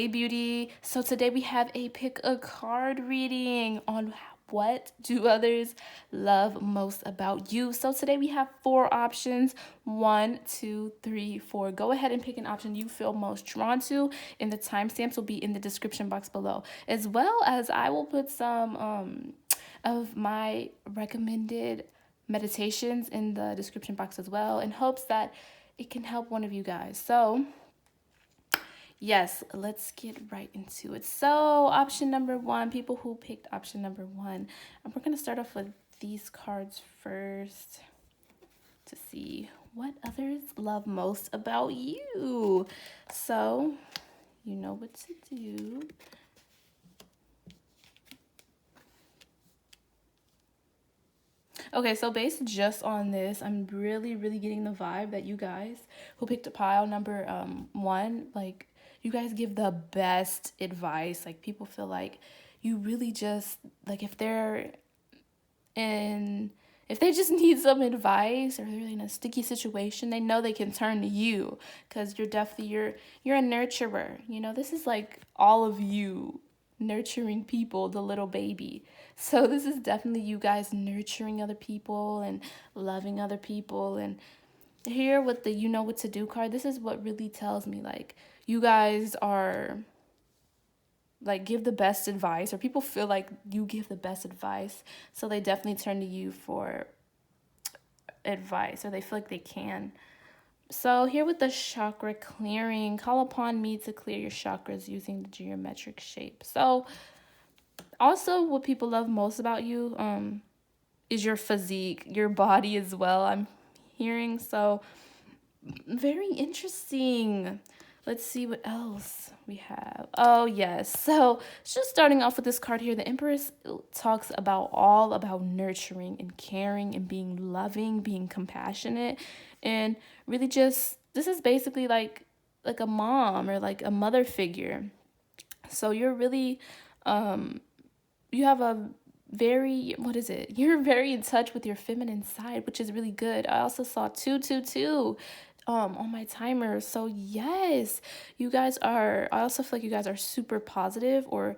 Hey beauty, so today we have a pick a card reading on what do others love most about you. So today we have 4 options, 1, 2, 3, 4. Go ahead and pick an option you feel most drawn to, and the timestamps will be in the description box below, as well as I will put some of my recommended meditations in the description box as well, in hopes that it can help one of you guys. So yes, let's get right into it. So, option number 1, people who picked option number 1. And we're going to start off with these cards first to see what others love most about you. So, you know what to do. Okay, so based just on this, I'm really getting the vibe that you guys who picked a pile number 1, like, you guys give the best advice. Like, people feel like you really just, like, if they just need some advice or they're in a sticky situation, they know they can turn to you, because you're definitely you're a nurturer. You know, this is like all of you nurturing people, the little baby. So this is definitely you guys nurturing other people and loving other people. And here with the you know what to do card, this is what really tells me, like, you guys are, like, give the best advice, or people feel like you give the best advice, so they definitely turn to you for advice, or they feel like they can. So here with the chakra clearing, call upon me to clear your chakras using the geometric shape. So also what people love most about you is your physique, your body as well, I'm hearing. So very interesting. Let's see what else we have. Oh, yes. So, just starting off with this card here, the Empress talks about all about nurturing and caring and being loving, being compassionate, and really just, this is basically like a mom or like a mother figure. So, you're really, you have a very, what is it? You're very in touch with your feminine side, which is really good. I also saw 222 on my timer. So yes, you guys are, I also feel like you guys are super positive, or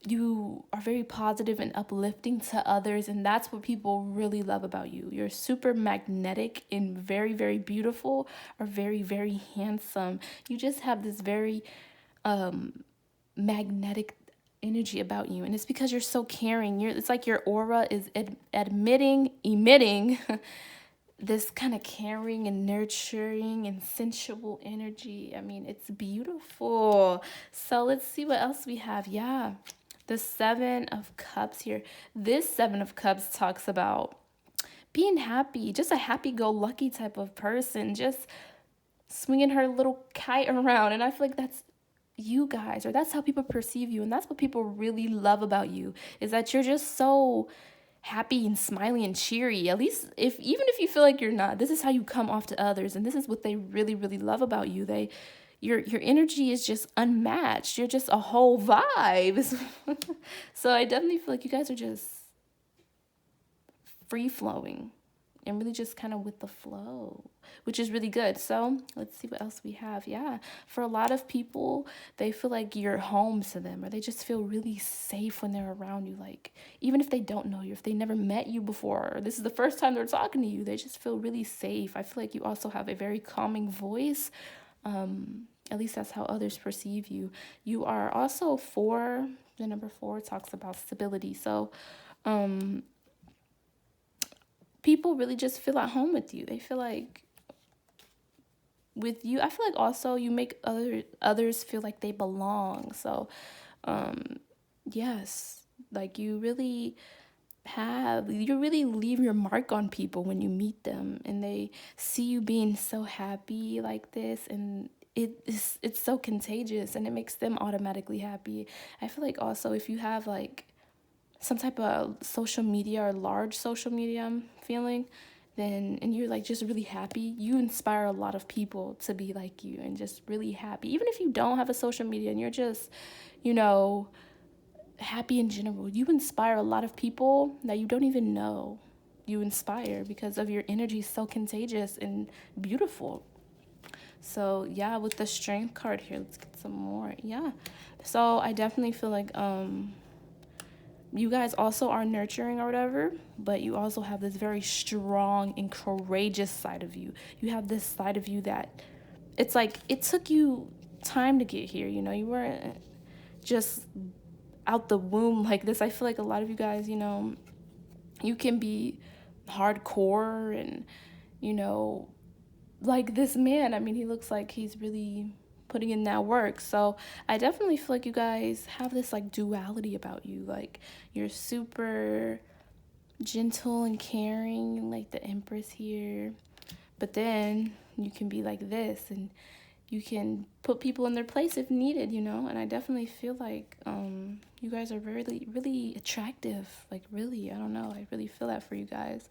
you are very positive and uplifting to others, and that's what people really love about you. You're super magnetic and very beautiful, or very handsome. You just have this very magnetic energy about you, and it's because you're so caring. It's like your aura is emitting this kind of caring and nurturing and sensual energy. I mean, it's beautiful. So let's see what else we have. Yeah, the 7 of Cups here. This 7 of Cups talks about being happy, just a happy-go-lucky type of person, just swinging her little kite around. And I feel like that's you guys, or that's how people perceive you, and that's what people really love about you, is that you're just so happy and smiley and cheery. At least, if even if you feel like you're not, this is how you come off to others, and this is what they really love about you. Your energy is just unmatched. You're just a whole vibe. So I definitely feel like you guys are just free flowing and really just kind of with the flow, which is really good. So let's see what else we have. Yeah, for a lot of people, they feel like you're home to them, or they just feel really safe when they're around you. Like, even if they don't know you, if they never met you before, or this is the first time they're talking to you, they just feel really safe. I feel like you also have a very calming voice. At least that's how others perceive you. You are also 4. The number 4 talks about stability. So people really just feel at home with you. They feel like with you, I feel like also you make others feel like they belong. So yes, like you really leave your mark on people when you meet them, and they see you being so happy like this, and it's so contagious, and it makes them automatically happy. I feel like also, if you have like some type of social media or large social media, I'm feeling, then, and you're like just really happy, you inspire a lot of people to be like you and just really happy. Even if you don't have a social media and you're just, you know, happy in general, you inspire a lot of people that you don't even know you inspire, because of your energy so contagious and beautiful. So yeah, with the Strength card here, let's get some more. Yeah. So I definitely feel like you guys also are nurturing or whatever, but you also have this very strong and courageous side of you. You have this side of you that it's like it took you time to get here, you know. You weren't just out the womb like this. I feel like a lot of you guys, you know, you can be hardcore and, you know, like this man. I mean, he looks like he's really putting in that work. So I definitely feel like you guys have this like duality about you. Like you're super gentle and caring, like the Empress here. But then you can be like this, and you can put people in their place if needed, you know. And I definitely feel like you guys are really, really attractive. Like really, I don't know. I really feel that for you guys.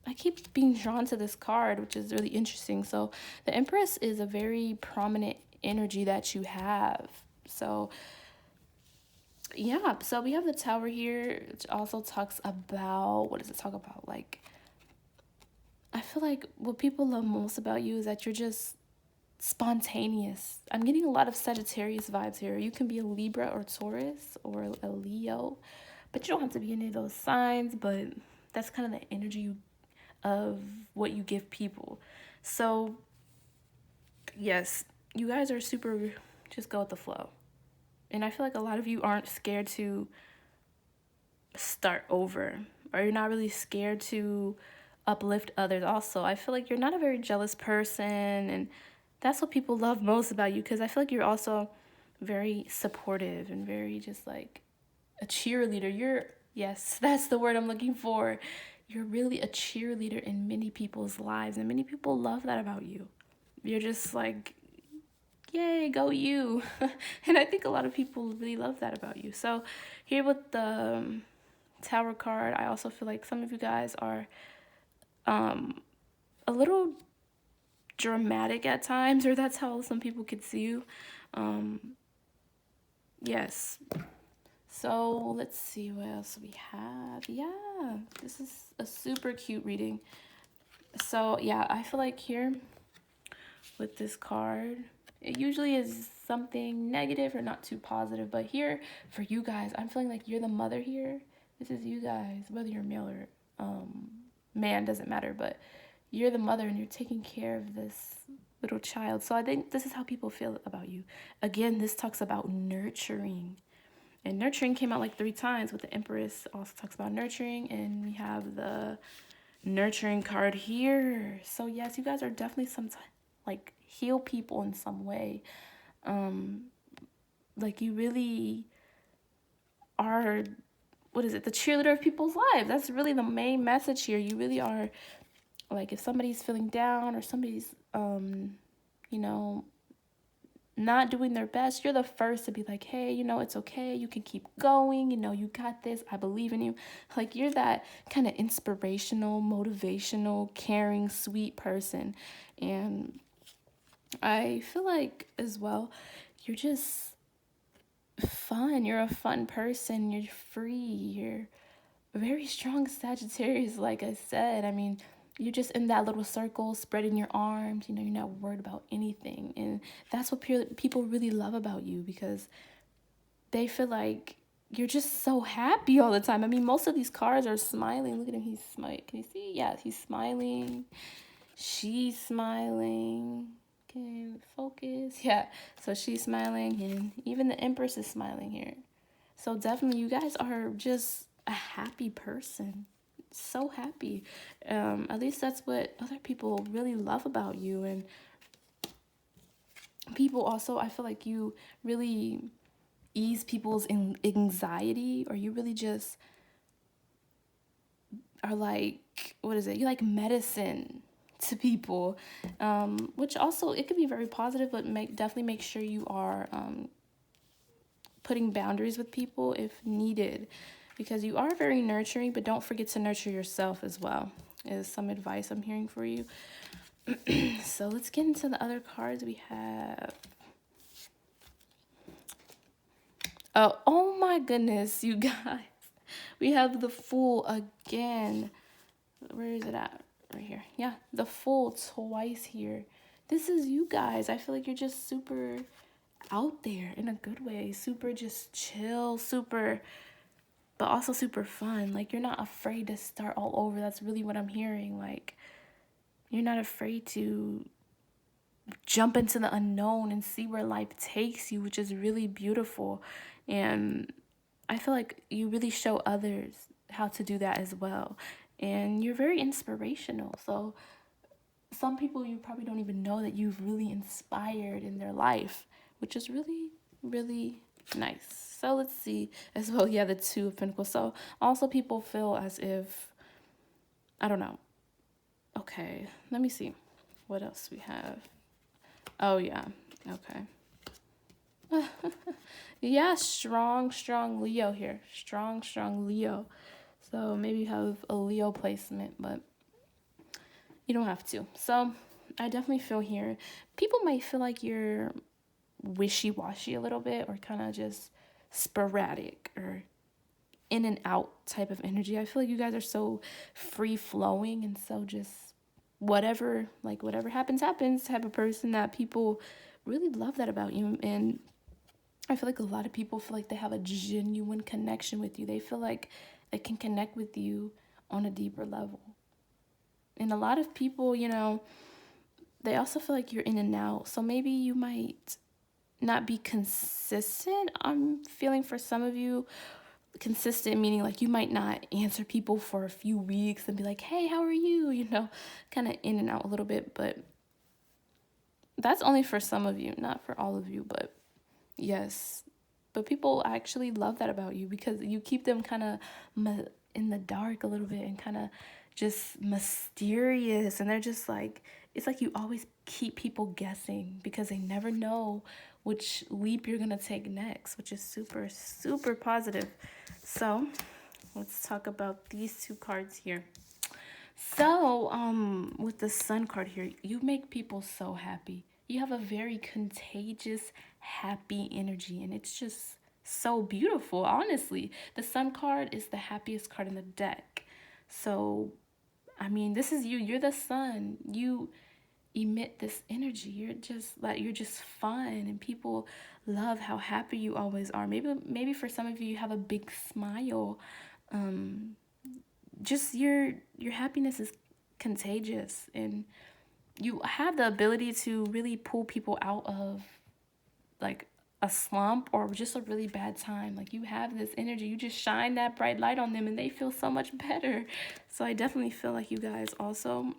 I keep being drawn to this card, which is really interesting. So the Empress is a very prominent energy that you have. So yeah, so we have the Tower here, which also talks about, what does it talk about? Like, I feel like what people love most about you is that you're just spontaneous. I'm getting a lot of Sagittarius vibes here. You can be a Libra or Taurus or a Leo, but you don't have to be any of those signs, but that's kind of the energy of what you give people. So, yes, you guys are super just go with the flow. And I feel like a lot of you aren't scared to start over, or you're not really scared to uplift others also. I feel like you're not a very jealous person, and that's what people love most about you, because I feel like you're also very supportive and very just like a cheerleader. You're, yes, that's the word I'm looking for. You're really a cheerleader in many people's lives, and many people love that about you. You're just like, yay, go you. And I think a lot of people really love that about you. So here with the Tower card, I also feel like some of you guys are a little dramatic at times, or that's how some people could see you. Yes. So let's see what else we have. Yeah, this is a super cute reading. So yeah, I feel like here with this card, it usually is something negative or not too positive, but here for you guys, I'm feeling like you're the mother here. This is you guys, whether you're male or man, doesn't matter, but you're the mother and you're taking care of this little child. So I think this is how people feel about you. Again, this talks about nurturing. And nurturing came out like 3 times with the Empress. Also talks about nurturing. And we have the nurturing card here. So yes, you guys are definitely like heal people in some way. Like you really are, what is it, the cheerleader of people's lives. That's really the main message here. You really are, like if somebody's feeling down or somebody's you know, not doing their best, you're the first to be like, hey, you know, it's okay, you can keep going, you know, you got this, I believe in you. Like you're that kind of inspirational, motivational, caring, sweet person. And I feel like as well, you're just fun. You're a fun person. You're free. You're very strong Sagittarius, like I said. I mean, you're just in that little circle, spreading your arms. You know, you're not worried about anything. And that's what people really love about you, because they feel like you're just so happy all the time. I mean, most of these cards are smiling. Look at him. He's smiling. Can you see? Yeah, he's smiling. She's smiling. Can focus? Yeah. So she's smiling, and even the Empress is smiling here. So definitely, you guys are just a happy person. So happy. At least that's what other people really love about you. And people also, I feel like you really ease people's anxiety, or you really just are like, what is it? You like medicine to people, which also it could be very positive, but definitely make sure you are putting boundaries with people if needed, because you are very nurturing, but don't forget to nurture yourself as well, is some advice I'm hearing for you. So let's get into the other cards we have. Oh my goodness, you guys. We have the Fool again. Where is it at? Right here. Yeah, the Fool twice here. this is you guys. I feel like you're just super out there in a good way, super just chill, super, but also super fun. Like, you're not afraid to start all over. That's really what I'm hearing. Like, you're not afraid to jump into the unknown and see where life takes you, which is really beautiful. And I feel like you really show others how to do that as well. And you're very inspirational. So some people you probably don't even know that you've really inspired in their life, which is really, really nice. So let's see as well. Yeah, the Two of Pentacles. So also people feel as if, I don't know. Okay, let me see what else we have. Oh, yeah. Okay. Yeah, strong Leo here. Strong Leo. So maybe you have a Leo placement, but you don't have to. So I definitely feel here. People might feel like you're wishy-washy a little bit, or kind of just sporadic or in and out type of energy. I feel like you guys are so free flowing and so just whatever happens type of person that people really love that about you. And I feel like a lot of people feel like they have a genuine connection with you. They feel like they can connect with you on a deeper level. And a lot of people, they also feel like you're in and out. So maybe you might not be consistent. I'm feeling for some of you, consistent meaning like you might not answer people for a few weeks and be like, hey, how are you? Kind of in and out a little bit. But that's only for some of you, not for all of you. But yes, but people actually love that about you because you keep them kind of in the dark a little bit and kind of just mysterious. And they're just like, it's like you always keep people guessing because they never know which leap you're going to take next, which is super, super positive. So let's talk about these two cards here. So, with the Sun card here, you make people so happy. You have a very contagious, happy energy, and it's just so beautiful, honestly. The Sun card is the happiest card in the deck. So, I mean, this is you. You're the sun. You emit this energy. You're just fun, and people love how happy you always are. Maybe for some of you, you have a big smile. Um, just your happiness is contagious, and you have the ability to really pull people out of like a slump or just a really bad time. Like, you have this energy, you just shine that bright light on them and they feel so much better. So I definitely feel like you guys also,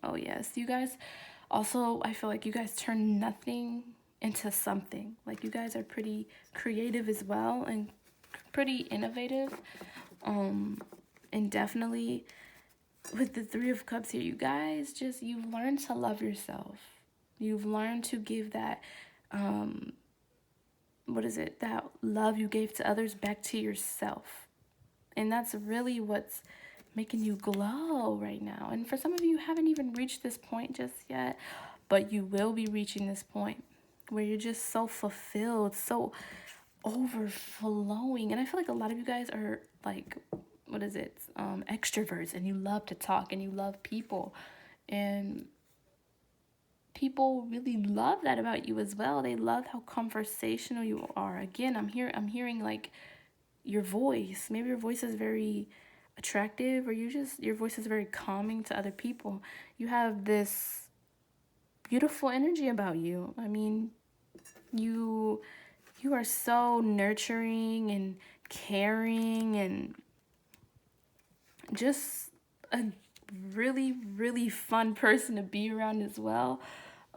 oh yes, you guys also, I feel like you guys turn nothing into something. Like, you guys are pretty creative as well and pretty innovative. And definitely with the Three of Cups here, you guys you've learned to love yourself. You've learned to give that, that love you gave to others back to yourself. And that's really what's making you glow right now. And for some of you, you haven't even reached this point just yet, but you will be reaching this point where you're just so fulfilled, so overflowing. And I feel like a lot of you guys are like, extroverts, and you love to talk and you love people. And people really love that about you as well. They love how conversational you are. Again, I'm hearing like your voice. Maybe your voice is very attractive, or your voice is very calming to other people. You have this beautiful energy about you. I mean, you are so nurturing and caring and just a really, really fun person to be around as well.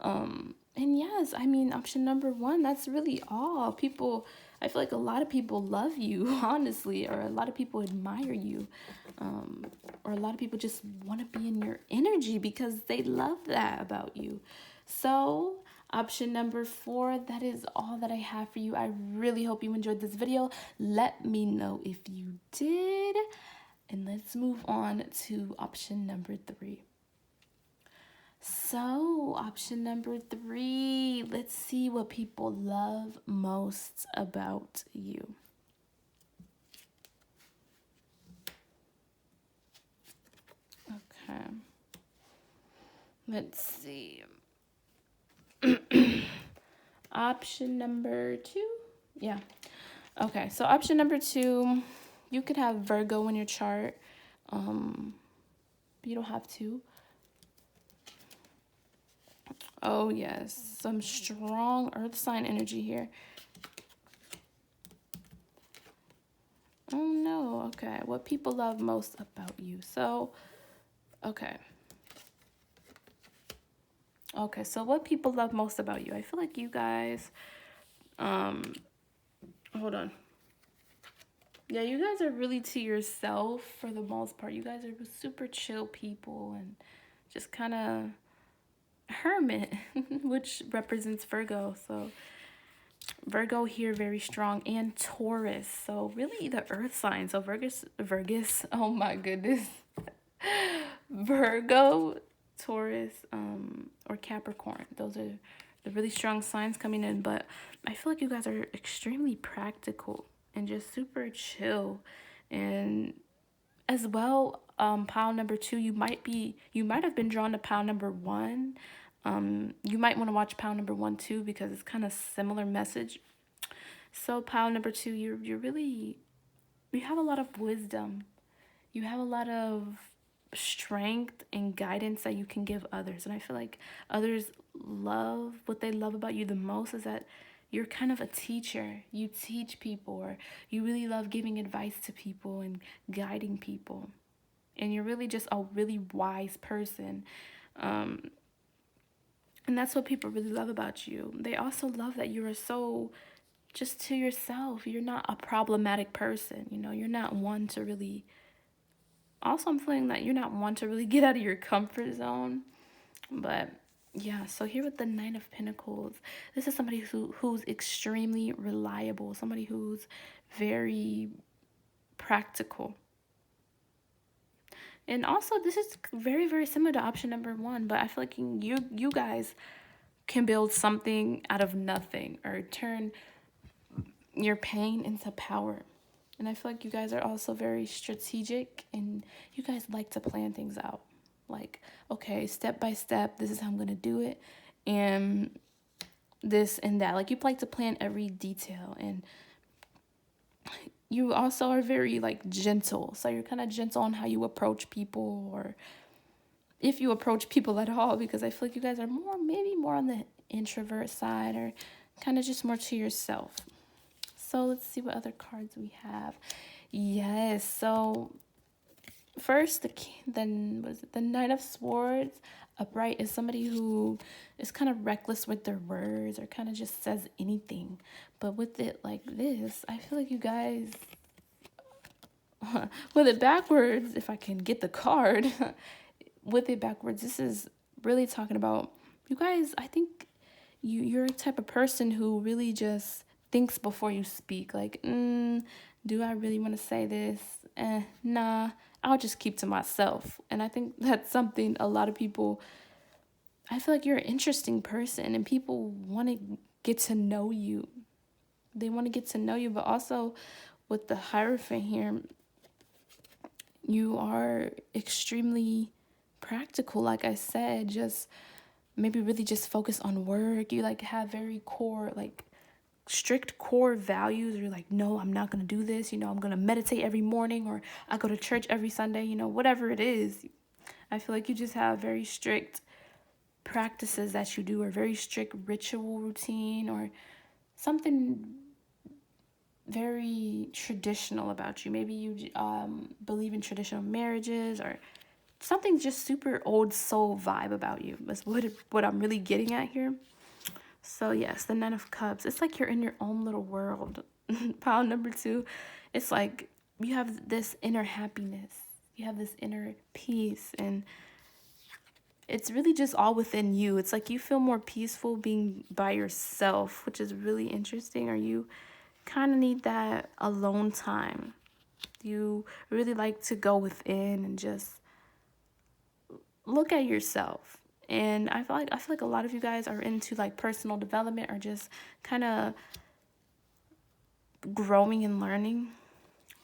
And yes, I mean, option number one, that's really all. I feel like a lot of people love you, honestly, or a lot of people admire you, or a lot of people just want to be in your energy because they love that about you. So, option number four, that is all that I have for you. I really hope you enjoyed this video. Let me know if you did. And let's move on to option number three. So, option number three, let's see what people love most about you. Okay. Let's see. Option number 2. Yeah. Okay, so option number 2, you could have Virgo in your chart. You don't have to. Oh, yes. Some strong earth sign energy here. Oh, no. Okay. What people love most about you. So, okay. Okay, so what people love most about you. I feel like you guys, hold on. Yeah, you guys are really to yourself for the most part. You guys are super chill people and just kind of hermit, which represents Virgo. So Virgo here very strong, and Taurus. So really the earth sign. So Virgus. Oh my goodness. Virgo, Taurus, or Capricorn. Those are the really strong signs coming in. But I feel like you guys are extremely practical and just super chill. And as well, pile number 2, you might have been drawn to pile number 1. You might want to watch pile number 1 too, because it's kind of similar message. So pile number 2, you have a lot of wisdom. You have a lot of strength and guidance that you can give others. And I feel like others love, what they love about you the most is that you're kind of a teacher. You teach people, or you really love giving advice to people and guiding people. And you're really just a really wise person. And that's what people really love about you. They also love that you are so just to yourself. You're not a problematic person. You're not one to really. Also, I'm feeling that you're not one to really get out of your comfort zone. But yeah, so here with the Knight of Pentacles, this is somebody who's extremely reliable, somebody who's very practical. And also, this is very, very similar to option number 1, but I feel like you guys can build something out of nothing, or turn your pain into power. And I feel like you guys are also very strategic, and you guys like to plan things out. Like, okay, step by step, this is how I'm going to do it. And this and that. Like, you like to plan every detail. And you also are very, like, gentle. So you're kind of gentle on how you approach people, or if you approach people at all, because I feel like you guys are maybe more on the introvert side, or kind of just more to yourself. So let's see what other cards we have. Yes, so first, the Knight of Swords upright is somebody who is kind of reckless with their words, or kind of just says anything. But with it like this, I feel like you guys, with it backwards, if I can get the card, with it backwards, this is really talking about you guys. I think you're a type of person who really just thinks before you speak. Like, do I really want to say this? Nah, I'll just keep to myself. And I think that's something a lot of people, I feel like you're an interesting person, and people want to get to know you. They want to get to know you, but also with the Hierophant here, you are extremely practical. Like I said, just maybe really just focus on work. You like have very core, like strict core values. You're like, no, I'm not going to do this. I'm going to meditate every morning, or I go to church every Sunday, whatever it is. I feel like you just have very strict practices that you do, or very strict ritual routine, or something very traditional about you. Maybe you believe in traditional marriages, or something just super old soul vibe about you. That's what I'm really getting at here. So yes, the Nine of Cups. It's like you're in your own little world. Pile number 2, it's like you have this inner happiness. You have this inner peace, and it's really just all within you. It's like you feel more peaceful being by yourself, which is really interesting. Or you kind of need that alone time. You really like to go within and just look at yourself. And I feel like a lot of you guys are into like personal development, or just kind of growing and learning.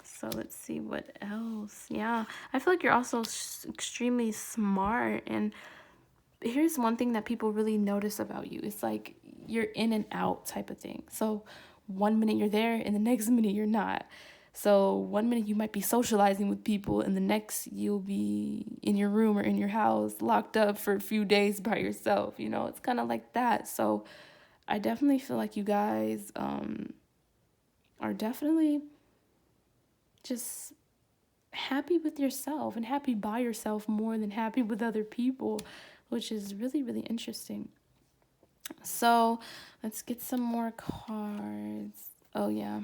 So let's see what else. Yeah, I feel like you're also extremely smart, and here's one thing that people really notice about you. It's like you're in and out type of thing. So one minute you're there and the next minute you're not. So one minute you might be socializing with people and the next you'll be in your room or in your house locked up for a few days by yourself. You know, it's kind of like that. So I definitely feel like you guys are definitely just happy with yourself and happy by yourself more than happy with other people, which is really, really interesting. So let's get some more cards. Oh, yeah.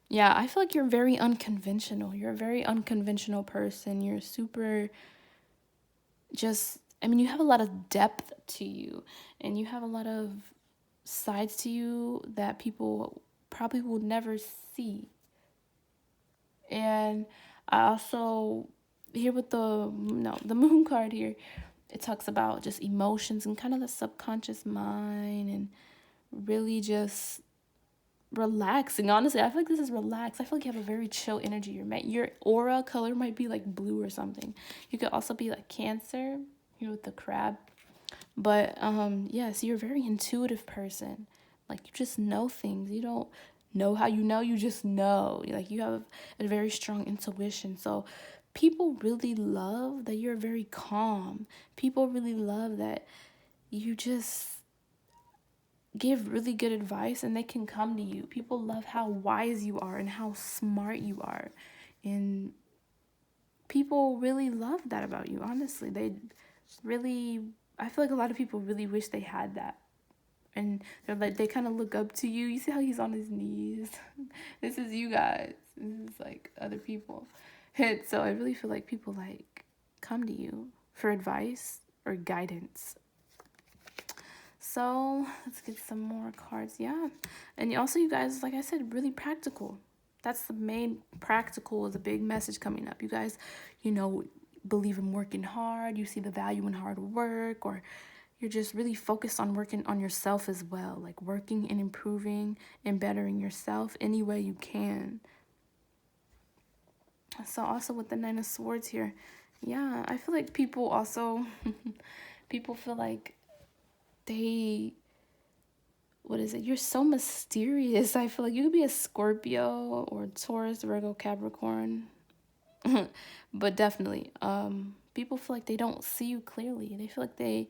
Yeah, I feel like you're very unconventional. You're a very unconventional person. You're super just, I mean, you have a lot of depth to you and you have a lot of sides to you that people probably will never see. And I also, here with the moon card here, it talks about just emotions and kind of the subconscious mind and really just relaxing. Honestly, I feel like this is relaxed. I feel like you have a very chill energy. Your aura color might be like blue or something. You could also be like Cancer here with the crab. But yes, you're a very intuitive person. Like you just know things. You don't know how you know, you just know. Like you have a very strong intuition. So people really love that you're very calm. People really love that you just give really good advice and they can come to you. People love how wise you are and how smart you are. And people really love that about you, honestly. They really, I feel like a lot of people really wish they had that. And they're like, they kind of look up to you. You see how he's on his knees? This is you guys. This is like other people. And so I really feel like people like come to you for advice or guidance. So let's get some more cards. Yeah. And also, you guys, like I said, really practical. That's the main practical is a big message coming up. You guys, you know, believe in working hard. You see the value in hard work, or you're just really focused on working on yourself as well, like working and improving and bettering yourself any way you can. So also with the Nine of Swords here, yeah, I feel like people also, people feel like they, what is it? You're so mysterious. I feel like you could be a Scorpio or Taurus, Virgo, Capricorn. But definitely, people feel like they don't see you clearly. They feel like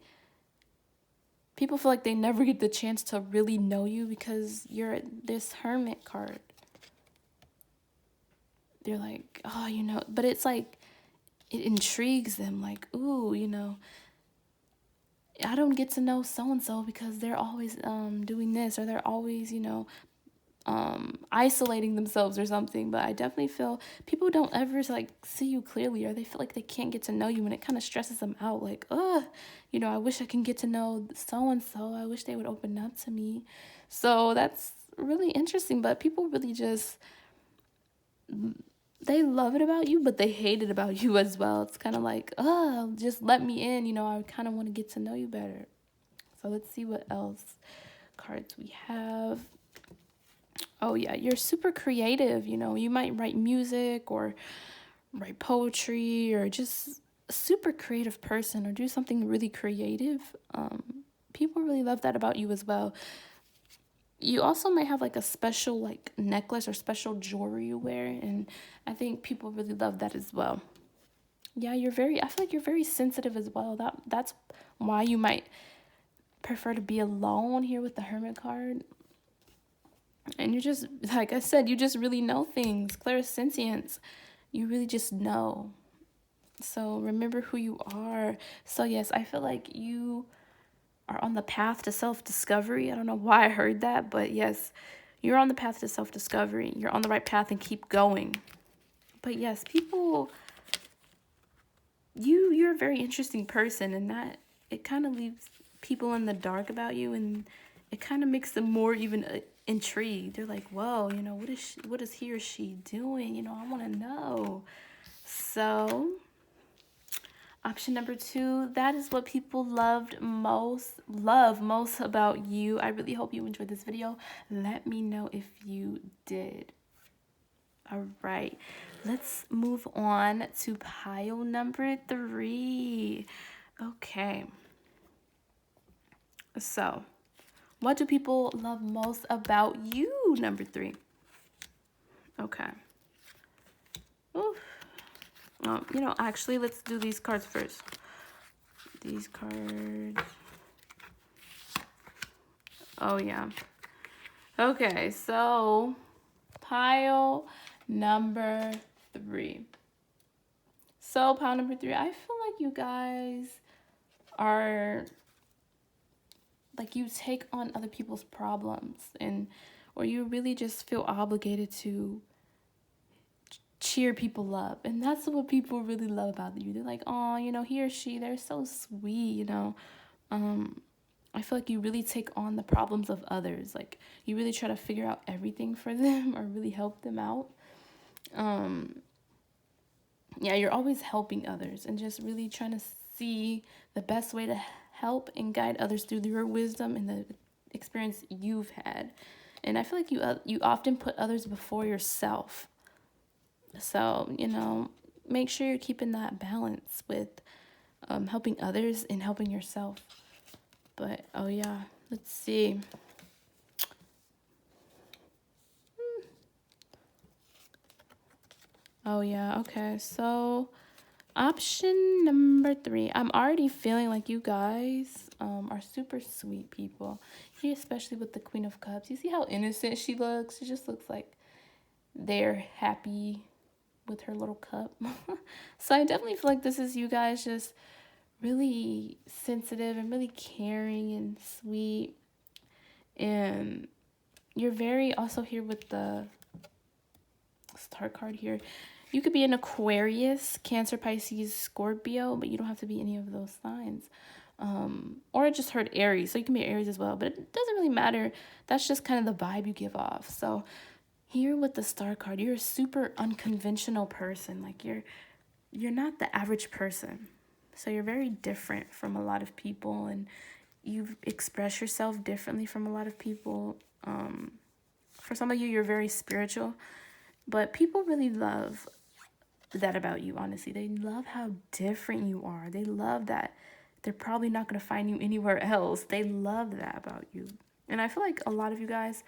people feel like they never get the chance to really know you because you're this Hermit card. They're like, oh, you know, but it's like, it intrigues them. Like, ooh, you know, I don't get to know so-and-so because they're always doing this or they're always, you know, isolating themselves or something. But I definitely feel people don't ever like see you clearly, or they feel like they can't get to know you, and it kind of stresses them out. Like, you know, I wish I can get to know so and so. I wish they would open up to me. So that's really interesting. But people really just, they love it about you, but they hate it about you as well. It's kind of like, just let me in. You know, I kind of want to get to know you better. So let's see what else cards we have. Oh, yeah, you're super creative. You know, you might write music or write poetry or just a super creative person or do something really creative. People really love that about you as well. You also might have like a special like necklace or special jewelry you wear, and I think people really love that as well. Yeah, I feel like you're very sensitive as well. That's why you might prefer to be alone here with the Hermit card. And you just, like I said, you just really know things. Clairsentience. You really just know. So remember who you are. So yes, I feel like you are on the path to self-discovery. I don't know why I heard that, but yes, you're on the path to self-discovery. You're on the right path and keep going. But yes, people, you're a very interesting person, and that it kind of leaves people in the dark about you, and it kind of makes them more even intrigued. They're like, whoa, you know, what is he or she doing? You know, I want to know. So option number 2, that is what people love most about you. I really hope you enjoyed this video. Let me know if you did. All right, let's move on to pile number 3. Okay, so what do people love most about you, number 3? Okay. Oof. Actually, let's do these cards first. These cards. Oh, yeah. Okay, so pile number 3. So, pile number 3, I feel like you guys are like you take on other people's problems, or you really just feel obligated to cheer people up. And that's what people really love about you. They're like, oh, he or she, they're so sweet. I feel like you really take on the problems of others. Like, you really try to figure out everything for them or really help them out. Yeah, you're always helping others and just really trying to see the best way to help and guide others through your wisdom and the experience you've had. And I feel like you often put others before yourself. So, make sure you're keeping that balance with helping others and helping yourself. But, oh yeah, let's see. Oh yeah, okay. So, option number 3. I'm already feeling like you guys are super sweet people. Here, especially with the Queen of Cups. You see how innocent she looks? She just looks like they're happy with her little cup. So I definitely feel like this is you guys just really sensitive and really caring and sweet. And you're very also here with the star card here. You could be an Aquarius, Cancer, Pisces, Scorpio, but you don't have to be any of those signs. Or I just heard Aries, so you can be Aries as well, but it doesn't really matter. That's just kind of the vibe you give off. So here with the star card, you're a super unconventional person. Like you're not the average person. So you're very different from a lot of people, and you express yourself differently from a lot of people. For some of you, you're very spiritual, but people really love that about you, honestly. They love how different you are. They love that they're probably not going to find you anywhere else. They love that about you. And I feel like a lot of you guys,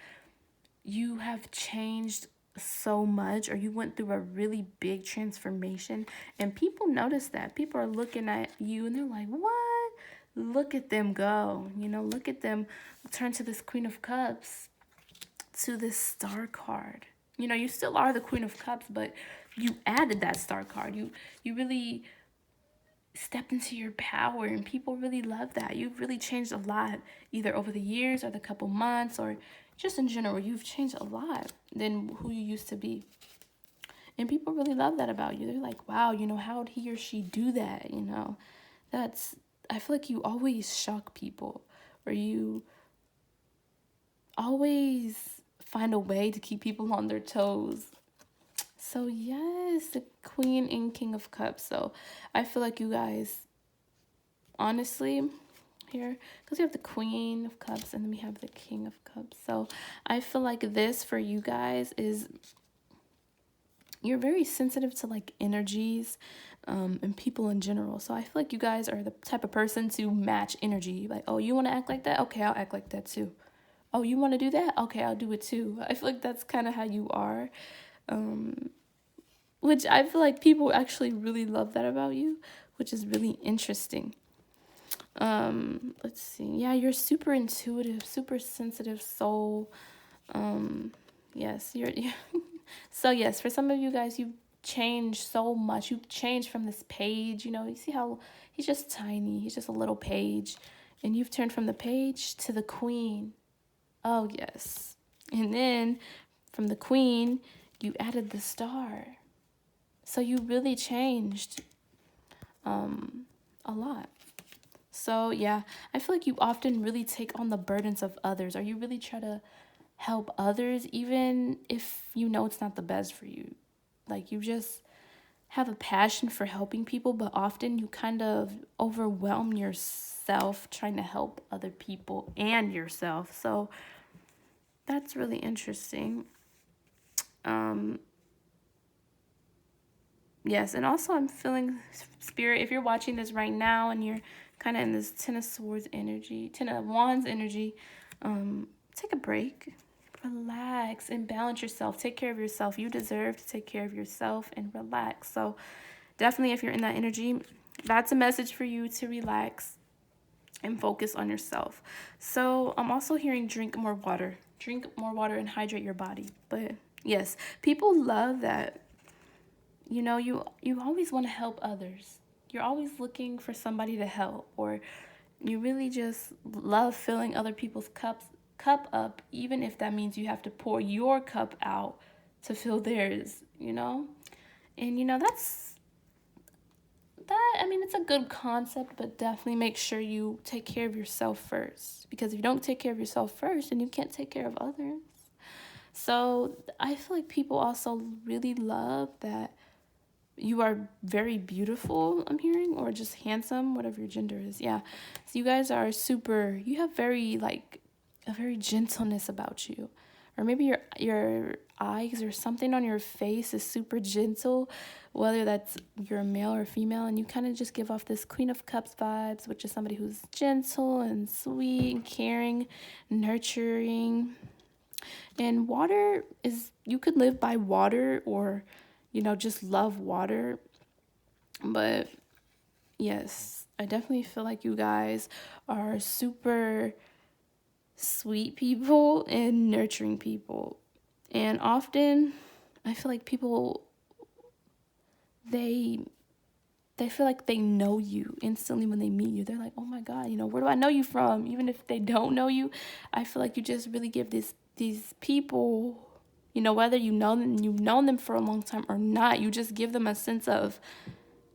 you have changed so much, or you went through a really big transformation, and people notice that. People are looking at you and they're like, what? Look at them go. Look at them turn to this Queen of Cups, to this star card. You still are the Queen of Cups, but you added that star card. You really stepped into your power, and people really love that. You've really changed a lot, either over the years or the couple months, or just in general. You've changed a lot than who you used to be. And people really love that about you. They're like, wow, how did he or she do that? I feel like you always shock people, or you always find a way to keep people on their toes. So yes, the Queen and King of Cups. So I feel like you guys, honestly, here, because we have the Queen of Cups and then we have the King of Cups. So I feel like this for you guys is, you're very sensitive to like energies and people in general. So I feel like you guys are the type of person to match energy. Like, oh, you want to act like that? Okay, I'll act like that too. Oh, you want to do that? Okay, I'll do it too. I feel like that's kind of how you are. Which I feel like people actually really love that about you, which is really interesting. Let's see. Yeah, you're super intuitive, super sensitive soul. Yes, you're so yes, for some of you guys, you've changed so much. You've changed from this page, you see how he's just tiny, he's just a little page, and you've turned from the page to the Queen. Oh yes. And then from the Queen, you added the star. So you really changed a lot. So yeah, I feel like you often really take on the burdens of others, or you really try to help others even if it's not the best for you. Like, you just have a passion for helping people, but often you kind of overwhelm yourself trying to help other people and yourself. So that's really interesting. Yes, and also I'm feeling spirit. If you're watching this right now and you're kind of in this Ten of Swords energy, Ten of Wands energy, take a break, relax, and balance yourself. Take care of yourself. You deserve to take care of yourself and relax. So definitely, if you're in that energy, that's a message for you to relax and focus on yourself. So I'm also hearing drink more water. Drink more water and hydrate your body. But yes, people love that. You know, you always want to help others. You're always looking for somebody to help, or you really just love filling other people's cup up, even if that means you have to pour your cup out to fill theirs, you know? And you know, I mean, it's a good concept, but definitely make sure you take care of yourself first. Because if you don't take care of yourself first, then you can't take care of others. So I feel like people also really love that you are very beautiful, I'm hearing, or just handsome, whatever your gender is. Yeah. So you guys are super, you have very, like, a very gentleness about you. Or maybe your eyes or something on your face is super gentle, whether that's you're a male or female, and you kind of just give off this Queen of Cups vibes, which is somebody who's gentle and sweet and caring, nurturing. And water is, you could live by water or, you know, just love water. But yes, I definitely feel like you guys are super sweet people and nurturing people. And often I feel like people, they they feel like they know you instantly when they meet you. They're like, "Oh my god, you know, where do I know you from?" Even if they don't know you, I feel like you just really give these people, you know, whether you've known them for a long time or not, you just give them a sense of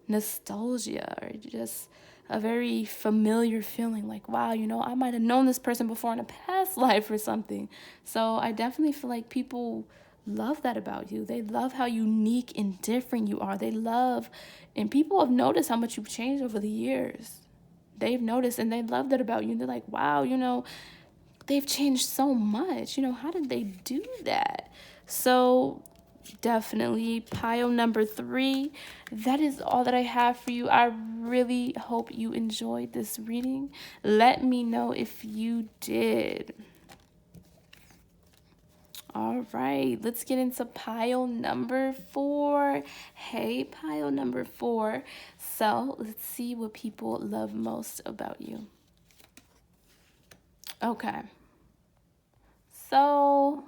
nostalgia or just a very familiar feeling, like, wow, you know, I might have known this person before in a past life or something. So I definitely feel like people love that about you. They love how unique and different you are. They love, and people have noticed how much you've changed over the years. They've noticed and they love that about you. And they're like, wow, you know, they've changed so much. You know, how did they do that? So definitely pile number 3. That is all that I have for you. I really hope you enjoyed this reading. Let me know if you did. All right, let's get into pile number 4. Hey, pile number 4. So let's see what people love most about you. Okay. So